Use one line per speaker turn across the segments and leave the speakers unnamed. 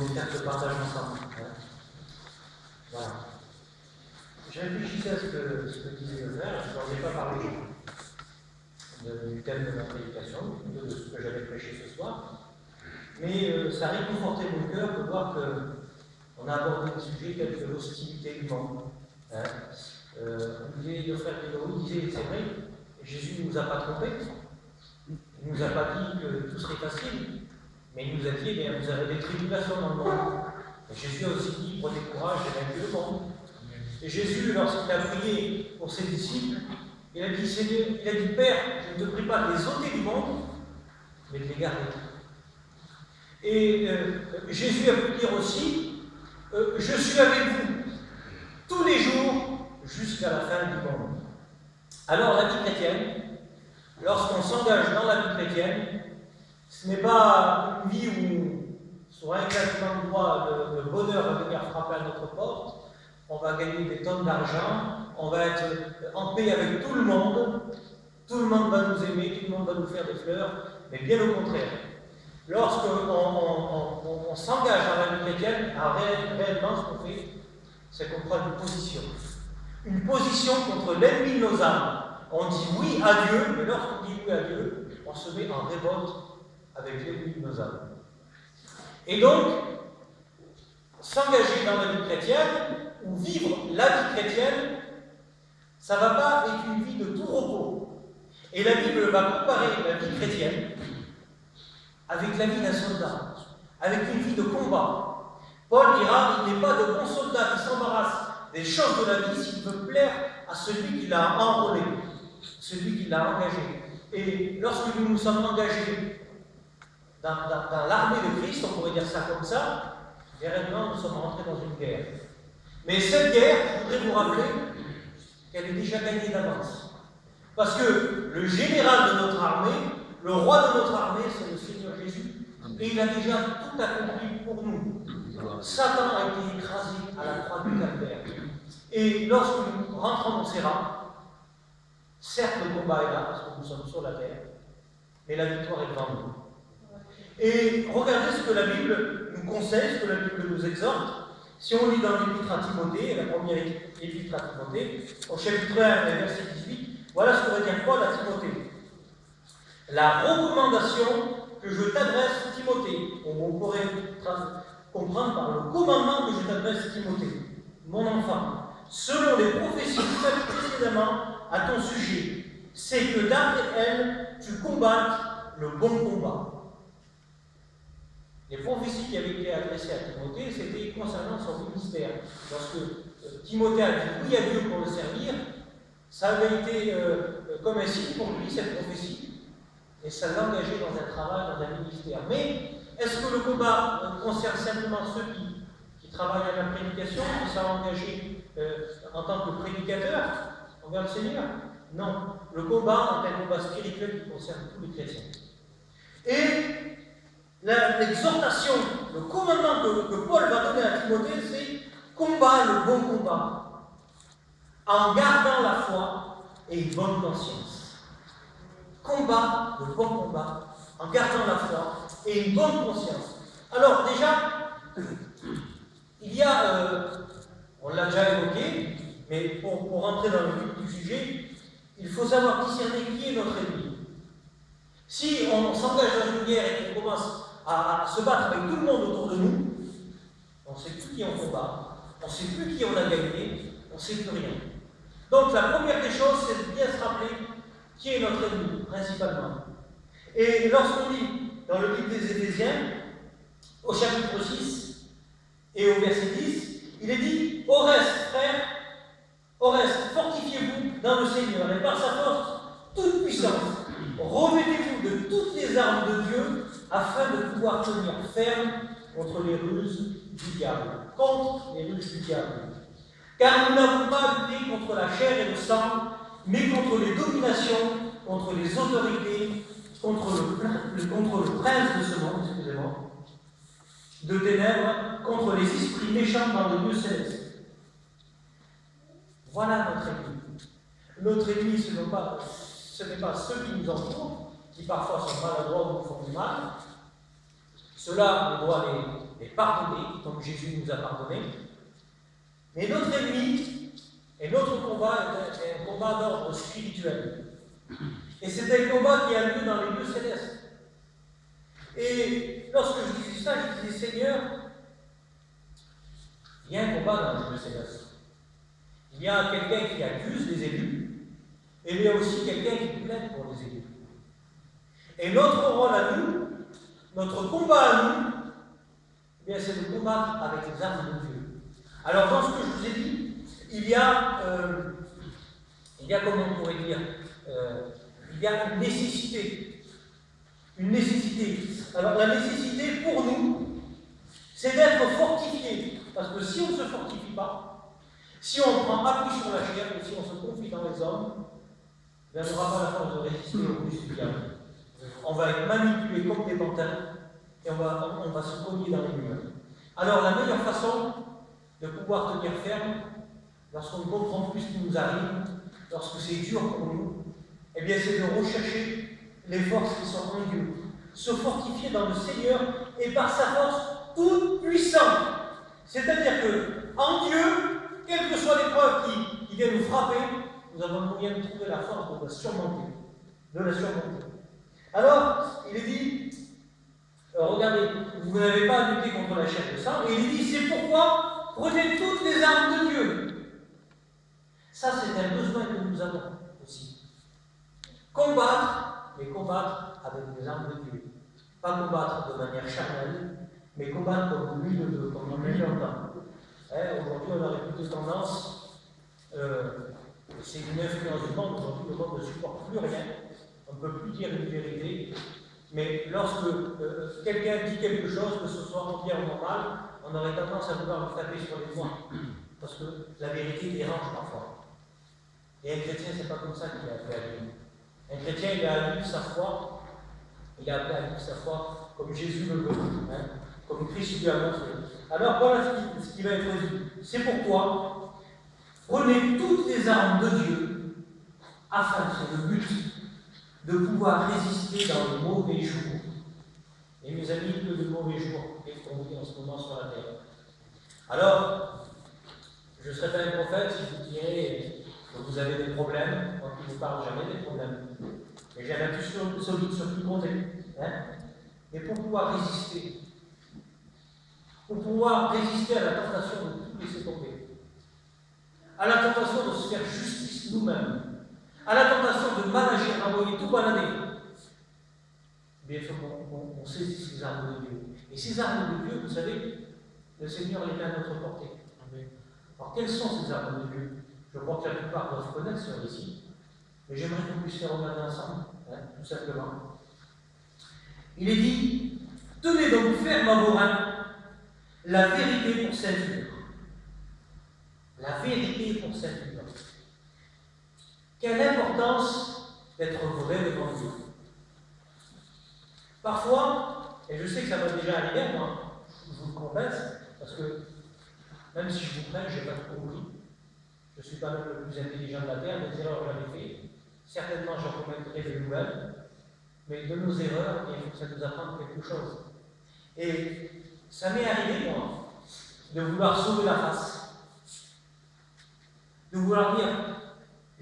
voulais faire ce partage ensemble. Voilà. Je réfléchissais à ce que disait le frère, je n'en ai pas parlé du thème de ma prédication, de ce que j'avais prêché ce soir, mais ça a réconforté mon cœur de voir qu'on a abordé des sujets tels que l'hostilité du monde. Le frère Pédro disait, c'est vrai, Jésus ne nous a pas trompés, il ne nous a pas dit que tout serait facile, mais il nous a dit, bien, vous avez des tribulations dans le monde. Et Jésus a aussi dit, prenez courage, j'ai vaincu le monde. Et Jésus, lorsqu'il a prié pour ses disciples, il a dit, Seigneur, il a dit, Père, je ne te prie pas de les ôter du monde, mais de les garder. Et Jésus a pu dire aussi, je suis avec vous tous les jours jusqu'à la fin du monde. Alors la vie chrétienne, lorsqu'on s'engage dans la vie chrétienne, ce n'est pas une vie où, sur un claquement de doigts, le bonheur va venir frapper à notre porte, on va gagner des tonnes d'argent, on va être en paix avec tout le monde va nous aimer, tout le monde va nous faire des fleurs, mais bien au contraire. Lorsqu'on s'engage dans la vie chrétienne, réellement ce qu'on fait, c'est qu'on prend une position. Une position contre l'ennemi de nos âmes. On dit oui à Dieu, mais lorsqu'on dit oui à Dieu, on se met en révolte avec l'ennemi de nos âmes. Et donc, s'engager dans la vie chrétienne, ou vivre la vie chrétienne, ça ne va pas être une vie de tout repos. Et la Bible va comparer la vie chrétienne avec la vie d'un soldat, avec une vie de combat. Paul dira, il n'est pas de bon soldat qui s'embarrasse des choses de la vie s'il veut plaire à celui qui l'a enrôlé, celui qui l'a engagé. Et lorsque nous nous sommes engagés dans l'armée de Christ, on pourrait dire ça comme ça, réellement nous sommes rentrés dans une guerre. Mais cette guerre, je voudrais vous rappeler qu'elle est déjà gagnée d'avance. Parce que le général de notre armée, le roi de notre armée, c'est le Seigneur Jésus. Et il a déjà tout accompli pour nous. Satan a été écrasé à la croix du Calvaire. Et lorsque nous rentrons dans ses rangs, certes le combat est là, parce que nous sommes sur la terre, mais la victoire est devant nous. Et regardez ce que la Bible nous conseille, ce que la Bible nous exhorte. Si on lit dans l'Épître à Timothée, la première Épître à Timothée, au chapitre 1, verset 18, voilà ce qu'aurait dit Paul à Timothée. La recommandation que je t'adresse, Timothée, on pourrait comprendre par le commandement que je t'adresse, Timothée, mon enfant, selon les prophéties faites précédemment à ton sujet, c'est que d'après elles, tu combattes le bon combat. Les prophéties qui avaient été adressées à Timothée, c'était concernant son ministère. Lorsque Timothée a dit oui à Dieu pour le servir, ça avait été comme un signe pour lui, cette prophétie, et ça l'engageait dans un travail, dans un ministère. Mais est-ce que le combat concerne simplement ceux qui travaillent à la prédication, qui sont engagés en tant que prédicateurs envers le Seigneur? Non. Le combat est un combat spirituel qui concerne tous les chrétiens. Et l'exhortation, le commandement que Paul va donner à Timothée, c'est combat le bon combat, en gardant la foi et une bonne conscience. Combat le bon combat, en gardant la foi et une bonne conscience. Alors déjà, il y a, on l'a déjà évoqué, mais pour rentrer dans le vif du sujet, il faut savoir discerner qui est notre ennemi. Si on s'engage dans une guerre et qu'on commence à se battre avec tout le monde autour de nous, on ne sait plus qui on combat, on ne sait plus qui on a gagné, on ne sait plus rien. Donc la première des choses, c'est de bien se rappeler qui est notre ennemi, principalement. Et lorsqu'on lit dans le livre des Éphésiens, au chapitre 6 et au verset 10, il est dit, au reste, frères, au reste, fortifiez-vous dans le Seigneur et par sa force, toute puissance. Revêtez-vous de toutes les armes de Dieu afin de pouvoir tenir ferme contre les ruses du diable. Contre les ruses du diable. Car nous n'avons pas lutté contre la chair et le sang, mais contre les dominations, contre les autorités, contre le prince de ce monde, excusez-moi, de ténèbres, contre les esprits méchants dans les lieux célestes. Voilà notre ennemi. Notre ennemi, ce n'est pas ceux qui nous entourent, qui parfois sont maladroits ou nous font du mal. Cela, on doit les pardonner, comme Jésus nous a pardonné. Mais notre ennemi et notre combat est un combat d'ordre spirituel. Et c'est un combat qui a lieu dans les lieux célestes. Et lorsque je disais ça, je disais, Seigneur, il y a un combat dans les lieux célestes. Il y a quelqu'un qui accuse les élus, et il y a aussi quelqu'un qui plaide pour les élus. Et notre rôle à nous, notre combat à nous, eh bien, c'est de combattre avec les armes de Dieu. Alors, dans ce que je vous ai dit, il y a comment on pourrait dire, il y a une nécessité. Une nécessité. Alors, la nécessité pour nous, c'est d'être fortifié. Parce que si on ne se fortifie pas, si on prend appui sur la chair, ou si on se confie dans les hommes, on n'aura pas la force de résister au plus du diable. On va être manipulé comme des pantins et on va se cogner dans les murs. Alors, la meilleure façon de pouvoir tenir ferme, lorsqu'on ne comprend plus ce qui nous arrive, lorsque c'est dur pour nous, eh bien, c'est de rechercher les forces qui sont en Dieu, se fortifier dans le Seigneur et par sa force toute puissante. C'est-à-dire que, en Dieu, quelles que soient les preuves qui viennent nous frapper, nous avons le moyen de trouver la force de la surmonter. Alors, il est dit, regardez, vous n'avez pas à lutter contre la chair de sang, et il est dit, c'est pourquoi prenez toutes les armes de Dieu. Ça, c'est un besoin que nous avons aussi. Combattre, mais combattre avec les armes de Dieu. Pas combattre de manière charnelle, mais combattre comme lui le veut, comme on a dit longtemps. Aujourd'hui, on aurait plutôt tendance, c'est une influence du monde, aujourd'hui le monde ne supporte plus rien, on ne peut plus dire une vérité, mais lorsque quelqu'un dit quelque chose, que ce soit en bien ou en mal, on aurait tendance à vouloir lui taper sur les doigts, parce que la vérité dérange parfois. Et un chrétien, c'est pas comme ça qu'il a appelé à vivre. Un chrétien, il a à vivre sa foi, il a appelé à vivre sa foi comme Jésus le veut, comme Christ lui a montré. Alors voilà ce qui va être dit. C'est pourquoi prenez toutes les armes de Dieu, afin, c'est le but, de pouvoir résister dans le mauvais jour. Et mes amis, que de mauvais jours est tombé en ce moment sur la terre. Alors, je ne serais pas un prophète si je vous dirais que vous avez des problèmes, moi qui ne vous parle jamais des problèmes. Et j'ai un plus solide sur qui compter. Mais pour pouvoir résister, à la tentation de tout laisser tomber, à la tentation de se faire justice nous-mêmes, à la tentation de mal agir, d'envoyer tout balader, il faut qu'on saisisse ces armes de Dieu. Et ces armes de Dieu, vous savez, le Seigneur les met à notre portée. Alors, quelles sont ces armes de Dieu? Je crois que la plupart doivent connaître sur ici, mais j'aimerais qu'on puisse les regarder ensemble, tout simplement. Il est dit, tenez donc ferme à vos reins la vérité pour ceinture. La vérité pour ceinture. Quelle importance d'être vrai devant Dieu. Parfois, et je sais que ça va déjà arriver, moi, je vous le confesse, parce que même si je vous prête, je n'ai pas tout compris. Je ne suis pas même le plus intelligent de la terre, des erreurs que j'avais fait. Certainement, j'en commettrai de nouvelles, mais de nos erreurs, il faut que ça nous apprenne quelque chose. Et ça m'est arrivé, moi, de vouloir sauver la face. De vouloir dire,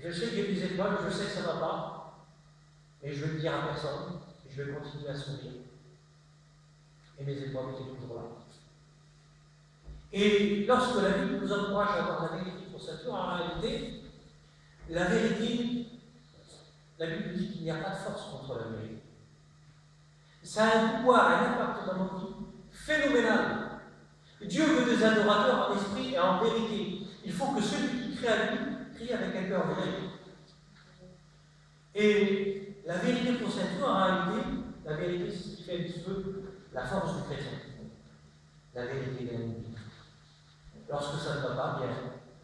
je sais que j'ai des étoiles, je sais que ça ne va pas, mais je vais le dire à personne, et je vais continuer à sourire. Et mes étoiles étaient toujours là. Et lorsque la Bible nous encourage à avoir la vérité pour ceinture, en réalité, la vérité, la Bible dit qu'il n'y a pas de force contre la vérité. Ça a un pouvoir, un impact dans nos vies phénoménal. Dieu veut des adorateurs en esprit et en vérité. Il faut que celui qui crie à lui, crie avec un cœur vrai. Et la vérité pour ceinture, en réalité, la vérité, c'est ce qui fait un petit peu la force du chrétien. La vérité de l'ennemi. Lorsque ça ne va pas bien,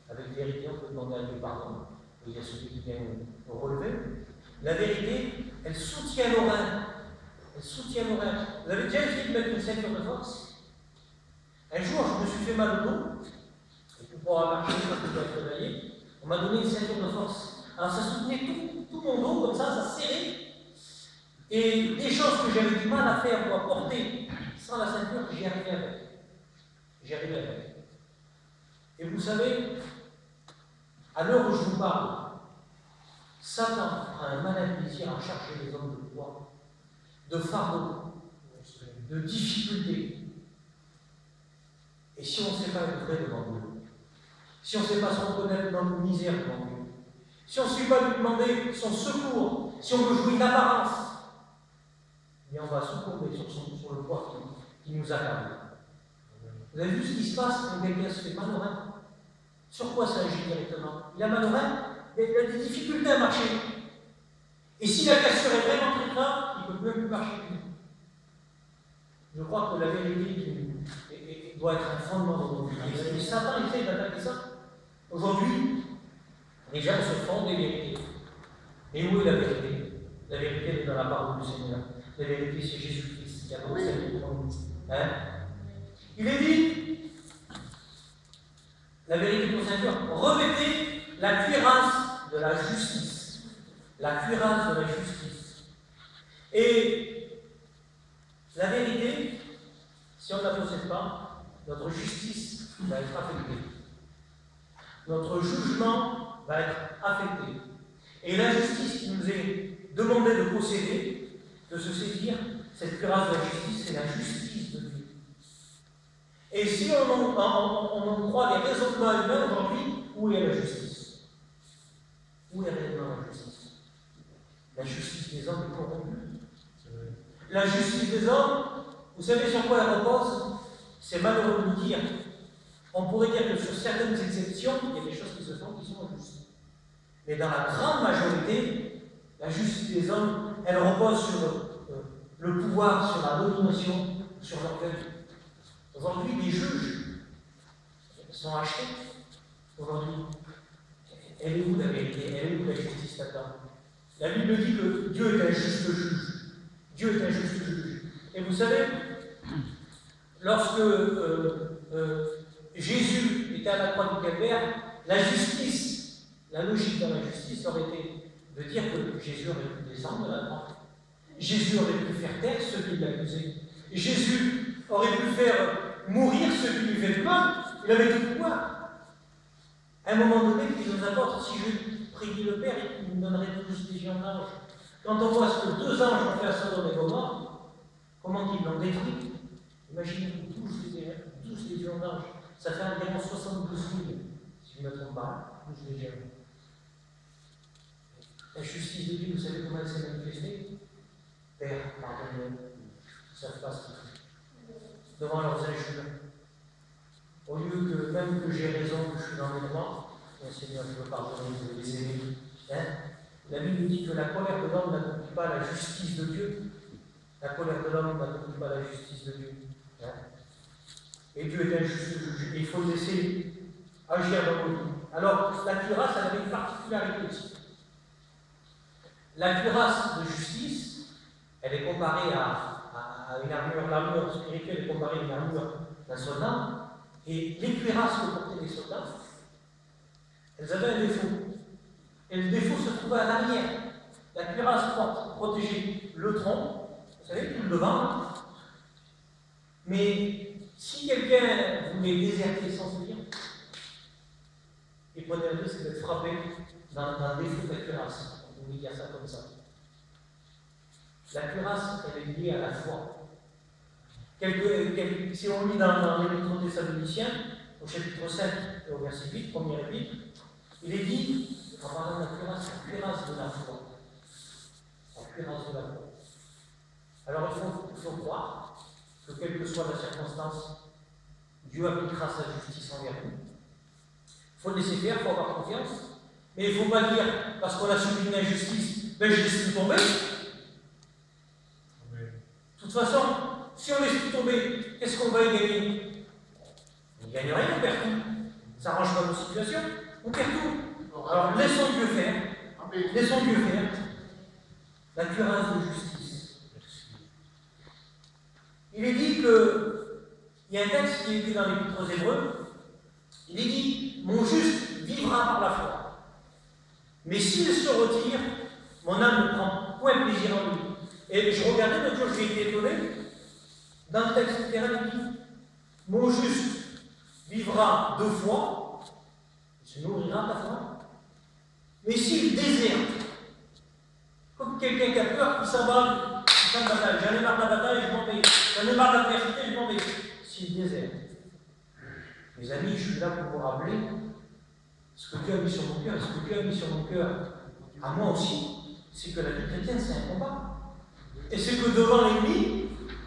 avec vérité, on peut demander à Dieu pardon. Et il y a celui qui vient nous relever. La vérité, elle soutient nos reins. Elle soutient nos reins. Vous avez déjà essayé de mettre une ceinture de force? Un jour, je me suis fait mal au dos, et pour pouvoir marcher, je dois être réveillé, on m'a donné une ceinture de force. Alors ça soutenait tout mon dos, comme ça serrait. Et des choses que j'avais du mal à faire ou à porter, Sans la ceinture, j'y arrivais avec. J'y arrivais avec. Et vous savez, à l'heure où je vous parle, Satan a un malin plaisir à charger les hommes de poids, de fardeaux, de difficultés. Et si on ne sait pas être vrai devant Dieu, si on ne sait pas se reconnaître dans nos misères devant Dieu, si on ne sait pas lui demander son secours, si on veut jouer l'apparence, eh bien on va succomber sur le poids qui nous accable. Vous avez vu ce qui se passe quand quelqu'un se fait mal au rein? Sur quoi ça agit directement? Il a mal au rein, il a des difficultés à marcher. Et si la cassure est vraiment très grave, il ne peut même plus marcher. Je crois que la vérité doit être un fondement de notre vie. Et Satan essaie d'attaquer ça. Aujourd'hui, les gens se font des vérités. Et où est la vérité? La vérité elle est dans la parole du Seigneur. La vérité, c'est Jésus-Christ qui a donné sa vie pour nous. Il est dit, la vérité pour Saint-Pierre, revêtez la cuirasse de la justice. La cuirasse de la justice. Et la vérité, si on ne la possède pas, notre justice va être affectée. Notre jugement va être affecté. Et la justice qui nous est demandée de posséder, de se saisir, cette cuirasse de la justice, c'est la justice de Dieu. Et si on en croit les raisonnements humains aujourd'hui, où est la justice? Où est réellement la justice? La justice des hommes est corrompue. La justice des hommes, vous savez sur quoi elle repose? C'est malheureux de le dire. On pourrait dire que sur certaines exceptions, il y a des choses qui se font qui sont injustes. Mais dans la grande majorité, la justice des hommes, elle repose sur le pouvoir, sur la domination, sur l'orgueil. Aujourd'hui, les juges sont achetés. Aujourd'hui, elle est où la vérité? Elle est où la justice là-dedans? La Bible dit que Dieu est un juste juge. Dieu est un juste juge. Et vous savez, lorsque Jésus était à la croix du Calvaire, la justice, la logique dans la justice aurait été de dire que Jésus aurait pu descendre de la croix. Jésus aurait pu faire taire ceux qui l'accusaient. Jésus aurait pu faire mourir ceux qui lui faisaient du mal. Il avait tout pouvoir. À un moment donné, il nous apporte, si je prie le Père, il nous donnerait 12 légions d'anges. Quand on voit ce que 2 anges ont fait à Sodome et Gomorrhe, comment ils l'ont détruit? Imaginez-vous 12 légions d'anges. Ça fait environ 72 000, si je ne me trompe pas, 12 légions. La justice de Dieu, vous savez comment elle s'est manifestée? Père, pardonne-nous, ils ne savent pas ce qu'ils font. Devant leurs injures. Au lieu que, même que j'ai raison, que je suis dans les droits, Seigneur, je veux pardonner, je veux les aimer. La Bible dit que la colère de l'homme n'accomplit pas la justice de Dieu. La colère de l'homme n'accomplit pas la justice de Dieu. Et Dieu est un juste juge. Et il faut le laisser agir dans nos vies. Alors, la cuirasse, elle avait une particularité aussi. La cuirasse de justice, elle est comparée à une armure. L'armure spirituelle est comparée à une armure d'un soldat. Et les cuirasses que portaient les soldats, elles avaient un défaut. Et le défaut se trouvait à l'arrière. La cuirasse protégeait le tronc, vous savez, tout le devant. Mais si quelqu'un voulait déserter sans se dire, il prenait le risque d'être frappé dans le défaut de la cuirasse. On pouvait dire ça comme ça. La cuirasse, elle est liée à la foi. Si on lit dans l'Épître aux Thessaloniciens, au chapitre 5 et au verset 8, premier épître, il est dit, en parlant de la cuirasse de la foi. La cuirasse de la foi. Alors il faut croire que quelle que soit la circonstance, Dieu appliquera sa justice envers nous. Il faut le laisser faire, il faut avoir confiance. Mais il ne faut pas dire, parce qu'on a subi une injustice, ben je laisse tout tomber. De toute façon, si on laisse tout tomber, qu'est-ce qu'on va y gagner? On ne gagne rien, on perd tout. Ça n'arrange pas nos situations, on perd tout. Alors laissons Dieu faire. Laissons Dieu faire. La cuirasse de justice. Il est dit que, il y a un texte qui est dit dans l'Épître aux Hébreux, il est dit, mon juste vivra par la foi. Mais s'il se retire, mon âme ne prend point plaisir en lui. Et je regardais l'autre jour, j'ai été étonné dans le texte littéraire, il dit mon juste vivra de foi, il se nourrira de la foi. Mais s'il déserte, comme quelqu'un qui a peur, qui s'en va, qui s'en va, j'en ai marre de la bataille, je m'en vais, j'en ai marre de l'adversité, je m'en vais. S'il déserte, mes amis, je suis là pour vous rappeler ce que Dieu a mis sur mon cœur, et ce que Dieu a mis sur mon cœur, à moi aussi, c'est que la vie chrétienne, c'est un combat. Et c'est que devant l'ennemi,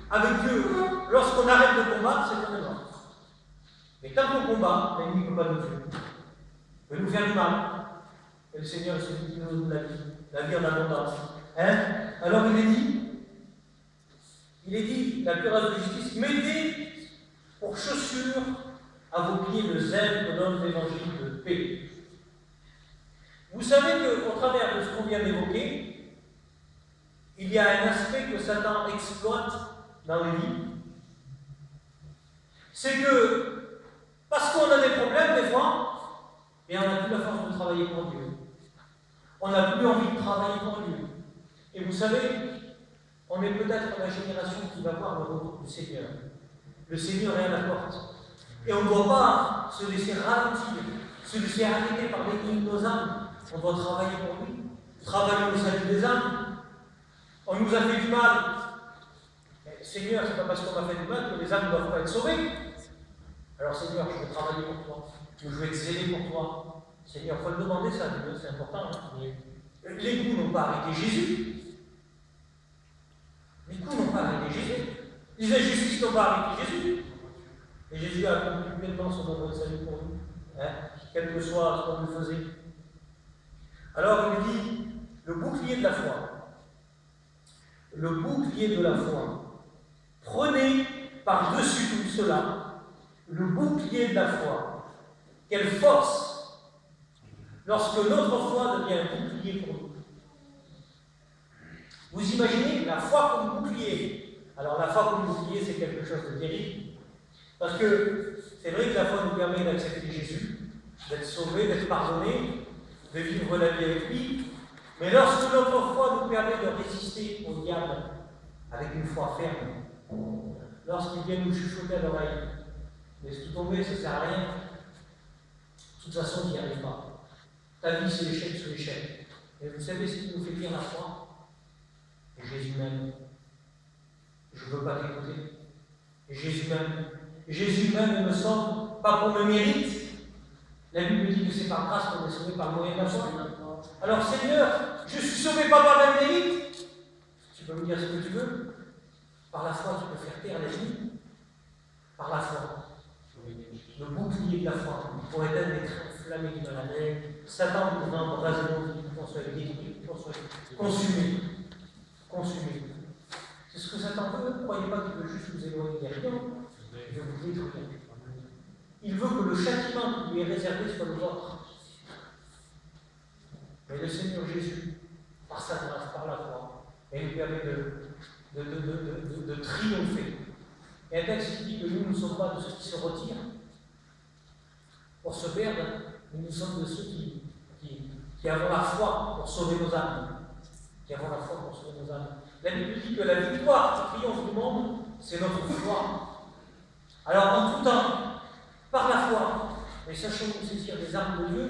avec Dieu, lorsqu'on arrête de combattre, c'est qu'on est mort. Mais tant qu'on combat, l'ennemi ne peut pas nous tuer. Il peut nous faire du mal. Et le Seigneur, c'est lui qui nous donne la vie en abondance. Hein? Alors il est dit, la cuirasse de justice, mettez pour chaussure à vos pieds le zèle que donne l'évangile de paix. Vous savez qu'au travers de ce qu'on vient d'évoquer, il y a un aspect que Satan exploite dans les vies. C'est que, parce qu'on a des problèmes des fois, et on n'a plus la force de travailler pour Dieu. On n'a plus envie de travailler pour Dieu. Et vous savez, on est peut-être la génération qui va voir le retour du Seigneur. Le Seigneur est à la porte. Et on ne doit pas se laisser ralentir, se laisser arrêter par l'ennemi de nos âmes. On doit travailler pour lui, travailler au salut des âmes. On nous a fait du mal. Mais, Seigneur, ce n'est pas parce qu'on m'a fait du mal que les âmes ne doivent pas être sauvées. Alors Seigneur, je vais travailler pour toi. Je vais être zélé pour toi. Seigneur, il faut le demander ça, c'est important. Hein? Les coups n'ont pas arrêté Jésus. Les coups n'ont pas arrêté Jésus. Les injustices n'ont pas arrêté Jésus. Et Jésus a accompli pleinement son œuvre de salut pour nous, hein, quel que soit ce qu'on nous faisait. Alors il dit, le bouclier de la foi. Le bouclier de la foi. Prenez par-dessus tout cela le bouclier de la foi. Quelle force lorsque notre foi devient un bouclier pour nous. Vous imaginez la foi comme bouclier. Alors la foi comme bouclier, c'est quelque chose de terrible. Parce que c'est vrai que la foi nous permet d'accepter Jésus, d'être sauvé, d'être pardonné, de vivre la vie avec lui. Mais lorsque notre foi nous permet de résister au diable avec une foi ferme, lorsqu'il vient nous chuchoter à l'oreille, laisse tout tomber, ça ne sert à rien. De toute façon, tu n'y arrives pas. Ta vie, c'est l'échec sur l'échec. Et vous savez ce qui nous fait dire la foi? Jésus m'aime. Je ne veux pas t'écouter. Jésus m'aime. Jésus même me sauve, pas qu'on me mérite. La Bible dit que c'est par grâce qu'on est sauvé par le moyen de la foi. Alors Seigneur, je suis sauvé pas par la mérite. Tu peux me dire ce que tu veux. Par la foi, tu peux faire taire l'ennemi. Par la foi. Le bouclier de la foi pourrait être enflammé du malade. Satan nous embraser nos vies, qu'on soit détruit, qu'on soit consumé. Consumé. C'est ce que Satan veut. Ne croyez pas qu'il veut juste vous éloigner des rien. Il veut vous détruire. Il veut que le châtiment qui lui est réservé soit le vôtre. Mais le Seigneur Jésus, par sa grâce, par la foi, il nous permet de triompher. Et un texte qui dit que nous ne sommes pas de ceux qui se retirent pour se perdre, mais nous sommes de ceux qui avons la foi pour sauver nos âmes. Qui avons la foi pour sauver nos âmes. La Bible dit que la victoire qui triomphe du monde, c'est notre foi. Alors, en tout temps, par la foi, mais sachons-nous saisir des armes de Dieu.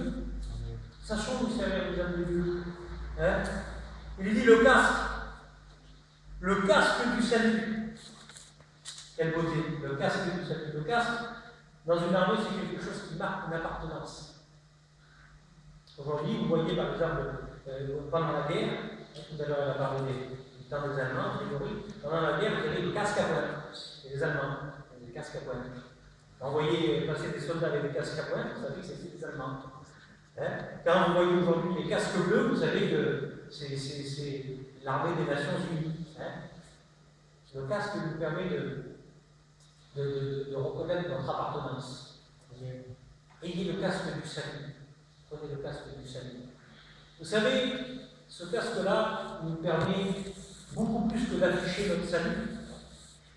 Sachons-nous servir des armes de Dieu. Hein? Il dit le casque du salut. Quelle beauté, le casque du salut. Le casque, dans une armée, c'est quelque chose qui marque une appartenance. Aujourd'hui, vous voyez par exemple, pendant la guerre, tout à l'heure elle a parlé du temps des Allemands, pendant la guerre, vous avez des casques à pointe. Et les Allemands, des casques à pointe. Quand vous voyez passer des soldats avec des casques à pointe, vous savez que c'est des Allemands. Hein? Quand vous voyez aujourd'hui les casques bleus, vous savez que c'est l'armée des Nations Unies. Hein? Le casque nous permet de reconnaître notre appartenance. Ayez le casque du salut. Prenez le casque du salut. Vous savez, ce casque-là nous permet beaucoup plus que d'afficher notre salut.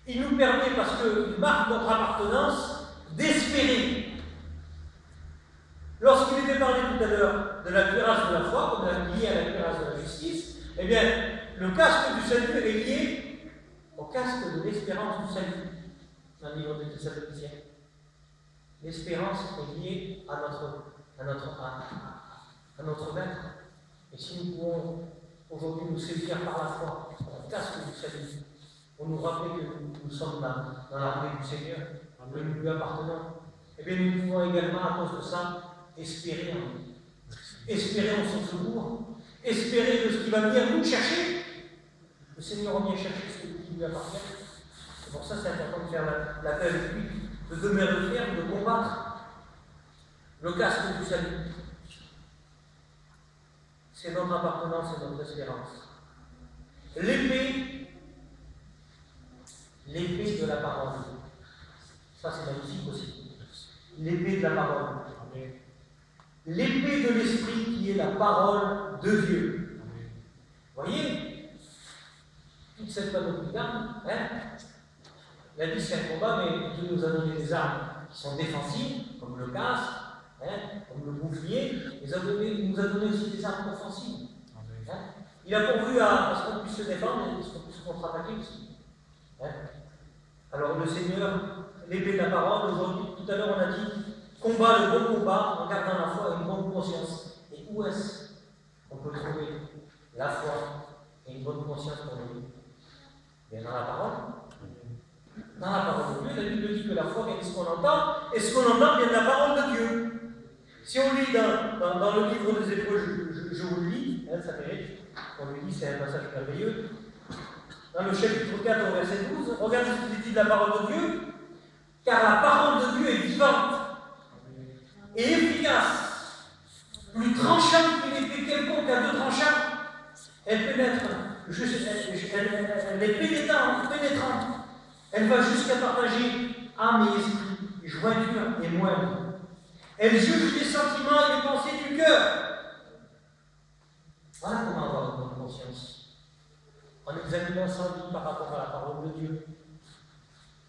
Il nous permet, parce qu'il marque notre appartenance, d'espérer. Lorsqu'il était parlé tout à l'heure de la cuirasse de la foi, qu'on a lié à la cuirasse de la justice, eh bien, le casque du salut est lié au casque de l'espérance du salut. dans le livre de Thessaloniciens. L'espérance est liée à notre maître. Et si nous pouvons aujourd'hui nous saisir par la foi, par la casque du salut, pour nous rappeler que nous sommes dans l'armée du Seigneur, que nous lui appartenons, eh bien nous pouvons également, à cause de ça, espérer en lui. Espérer en son secours, espérer de ce qui va venir nous chercher. Le Seigneur vient chercher ce qui lui appartient. C'est pour ça que c'est important de faire la paix avec lui, de demeurer ferme, de combattre. Le casque du salut, c'est notre appartenance et notre espérance. L'épée de la parole. Ça, c'est magnifique aussi. L'épée de la parole. L'épée de l'esprit qui est la parole de Dieu. Vous voyez, toute cette panoplie d'armes, il a dit c'est un combat, mais Dieu nous a donné des armes qui sont défensives, comme le casque, comme le bouclier. Il nous a donné aussi des armes offensives. Il a pourvu à ce qu'on puisse se défendre et à ce qu'on puisse contre-attaquer aussi. Alors le Seigneur, l'épée de la parole, aujourd'hui, tout à l'heure on a dit, combat le bon combat en gardant la foi et une bonne conscience. Et où est-ce qu'on peut trouver la foi et une bonne conscience pour nous? Bien dans la parole. Dans la parole de Dieu, la Bible dit que la foi vient de ce qu'on entend, et ce qu'on entend vient de la parole de Dieu. Si on lit dans le livre des Hébreux, je vous le lis, ça mérite, on lui dit, c'est un passage merveilleux. Dans le chapitre 4, au verset 12, regardez ce qu'il dit de la parole de Dieu, car la parole de Dieu est vivante et efficace, plus tranchante qu'une épée quelconque à deux tranchants. Elle pénètre, elle est pénétrante. Elle va jusqu'à partager âme et esprit, jointure et moelle. Elle juge les sentiments et les pensées du cœur. Voilà comment avoir une bonne conscience. En examinant sa vie par rapport à la parole de Dieu.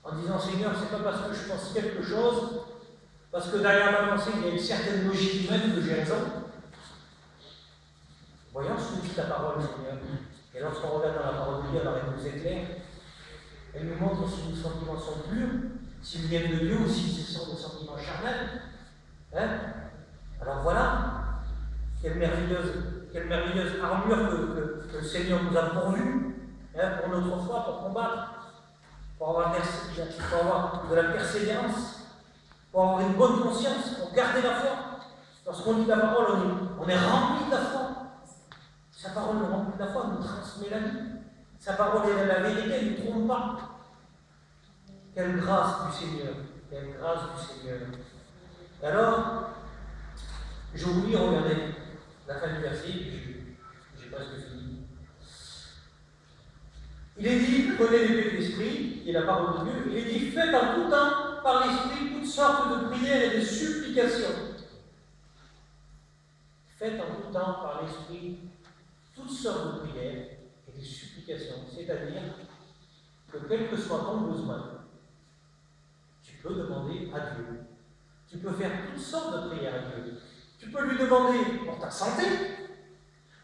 En disant, Seigneur, c'est pas parce que je pense quelque chose, parce que derrière ma pensée, il y a une certaine logique humaine que j'ai raison. Voyons ce que dit ta parole, Seigneur. Et lorsqu'on regarde dans la parole de Dieu, alors elle nous éclaire. Elle nous montre si nos sentiments sont purs, s'ils viennent de Dieu ou si ce sont des sentiments charnels. Alors voilà, quelle merveilleuse armure que le Seigneur nous a pourvue pour notre foi, pour combattre, pour avoir de la persévérance, pour avoir une bonne conscience, pour garder la foi. Lorsqu'on lit la parole, on est rempli de la foi. Sa parole nous remplit de la foi, nous transmet la vie. Sa parole est la vérité, elle ne nous trompe pas. Quelle grâce du Seigneur, quelle grâce du Seigneur. Et alors, je vous lis, regardez, la fin du verset, puis j'ai presque fini. Il est dit, prenez l'épée de l'esprit, qui est la parole de Dieu, il est dit, faites en tout temps par l'esprit toutes sortes de prières et de supplications. Faites en tout temps par l'esprit toutes sortes de prières et de supplications, c'est-à-dire que quel que soit ton besoin, tu peux demander à Dieu. Tu peux faire toutes sortes de prières à Dieu. Tu peux lui demander pour ta santé.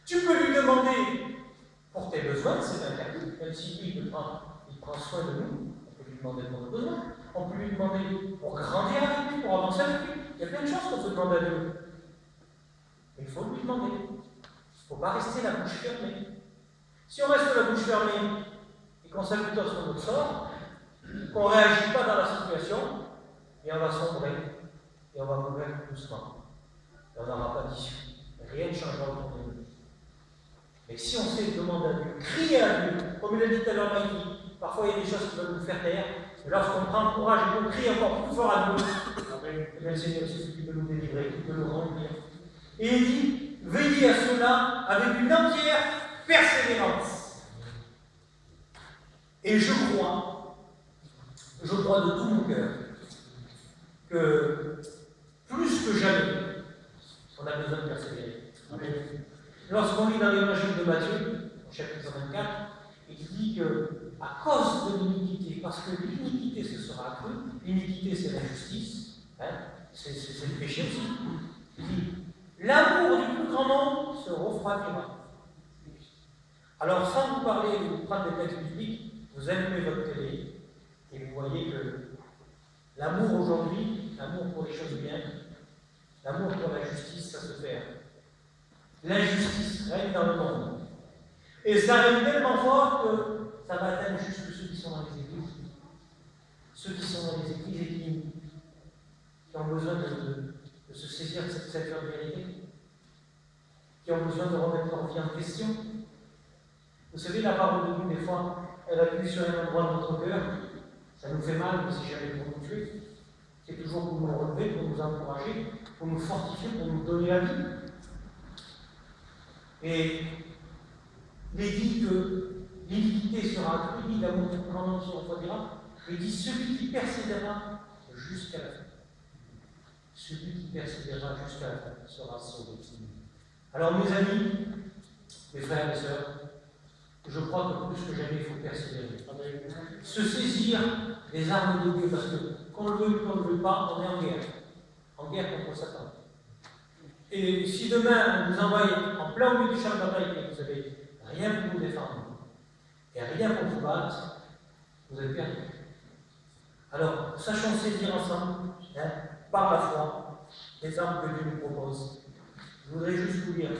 Tu peux lui demander pour tes besoins, c'est interdit. Même si lui, il prend soin de nous, on peut lui demander pour nos besoins. On peut lui demander pour grandir avec lui, pour avancer avec lui. Il y a plein de choses qu'on peut demander à Dieu. Mais il faut lui demander. Il ne faut pas rester la bouche fermée. Si on reste la bouche fermée et qu'on s'appuie sur notre sort, qu'on ne réagit pas dans la situation, et on va sombrer, et on va mourir doucement. Et on n'aura pas d'issue. Rien ne changera autour de nous. Mais si on sait demander à Dieu, crier à Dieu, comme il a dit tout à l'heure Maïki, parfois il y a des choses qui veulent nous faire taire, mais lorsqu'on prend le courage et qu'on crie encore plus fort à Dieu, et bien le Seigneur, c'est celui qui peut nous délivrer, qui peut nous remplir. Et il dit, veillez à cela avec une entière persévérance. Et je crois de tout mon cœur, que plus que jamais, on a besoin de persévérer. Amen. Lorsqu'on lit dans l'évangile de Matthieu, au chapitre 24, il dit que, à cause de l'iniquité, parce que l'iniquité ce sera accrue, l'iniquité c'est l'injustice, c'est le péché aussi, il dit l'amour du plus grand nombre se refroidira. Alors, sans vous parler ou vous prendre des textes bibliques, vous allumez votre télé et vous voyez que L'amour aujourd'hui, l'amour pour les choses bien, l'amour pour la justice, ça se perd. L'injustice règne dans le monde. Et ça règne tellement fort que ça va atteindre juste ceux qui sont dans les églises. Ceux qui sont dans les églises et qui ont besoin de se saisir de cette vérité, qui ont besoin de remettre leur vie en question. Vous savez, la parole de Dieu, des fois, elle appuie sur un endroit de notre cœur. Ça nous fait mal, mais c'est jamais pour nous tuer. C'est toujours pour nous relever, pour nous encourager, pour nous fortifier, pour nous donner la vie. Et il est dit que l'iniquité sera punie, l'amour du commandement se refroidira. Il dit celui qui persévérera jusqu'à la fin. Celui qui persévérera jusqu'à la fin sera sauvé. Alors, mes amis, mes frères et sœurs, je crois que plus que jamais, il faut persévérer. Se saisir des armes de Dieu, parce que qu'on le veuille ou qu'on ne le veuille pas, on est en guerre contre Satan. Et si demain on nous envoie en plein milieu du champ de bataille et que vous n'avez rien pour vous défendre et rien pour vous battre, vous avez perdu. Alors, sachons saisir ensemble, par la foi, les armes que Dieu nous propose. Je voudrais juste vous lire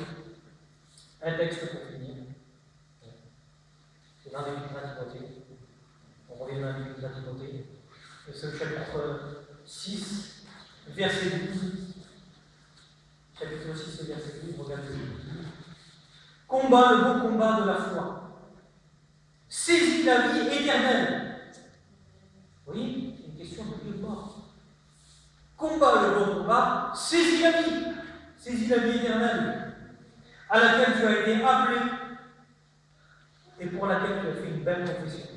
un texte pour finir. C'est dans l'Épître à Timothée. On revient dans l'Épître à Timothée. Et c'est le chapitre 6, verset 12. Chapitre 6, verset 12, regardez. Combat le bon combat de la foi. Saisis la vie éternelle. Vous voyez, c'est une question de vie ou de mort. Combat le bon combat, saisis la vie. Saisis la vie éternelle, à laquelle tu as été appelé et pour laquelle tu as fait une belle confession.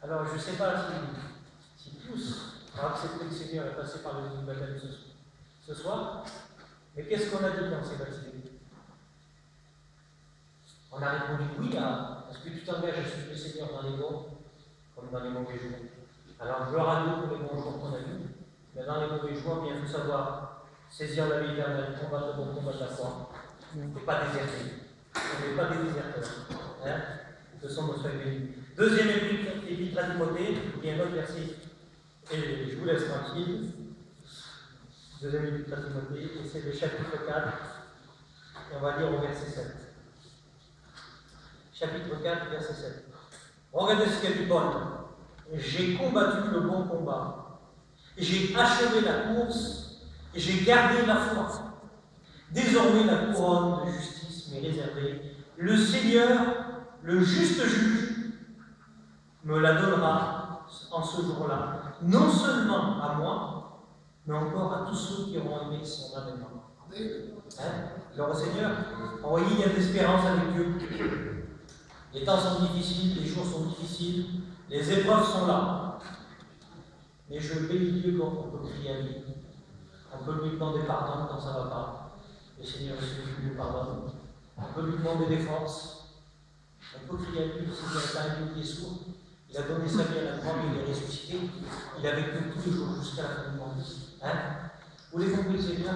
Alors, je ne sais pas si tous ont accepté le Seigneur et passé par le baptême ce soir, mais qu'est-ce qu'on a dit quand on s'est baptisé? On a répondu oui à ce que tu t'engages à suivre le Seigneur dans les bons comme dans les mauvais jours. Alors, gloire à Dieu pour les bons jours qu'on a eus, mais dans les mauvais jours, il faut savoir saisir la vie éternelle, combattre le bon combat de la foi, et pas déserter. On n'est pas des déserteurs. Ce sont nos frères bénis. Deuxième épître à Timothée, il y a un autre verset, et je vous laisse tranquille. Deuxième épître à Timothée, et c'est le chapitre 4, et on va lire au verset 7. Chapitre 4, verset 7. Regardez ce qu'elle dit Paul. J'ai combattu le bon combat, j'ai achevé la course, et j'ai gardé la foi. Désormais, la couronne de justice m'est réservée. Le Seigneur, le juste juge, me la donnera en ce jour-là, non seulement à moi, mais encore à tous ceux qui auront aimé son avènement. Alors, Seigneur, envoyez, il y a de l'espérance avec Dieu. Les temps sont difficiles, les jours sont difficiles, les épreuves sont là. Mais je bénis Dieu quand on peut crier à lui. On peut lui demander pardon quand ça ne va pas. Le Seigneur est celui qui nous pardonne. On peut lui demander des forces. On peut crier à lui. Le Seigneur est un Dieu qui est sourd. Il a donné sa vie à la croix, mais il est ressuscité. Il est avec nous tous les jours jusqu'à la fin du monde. Vous les compris, Seigneur?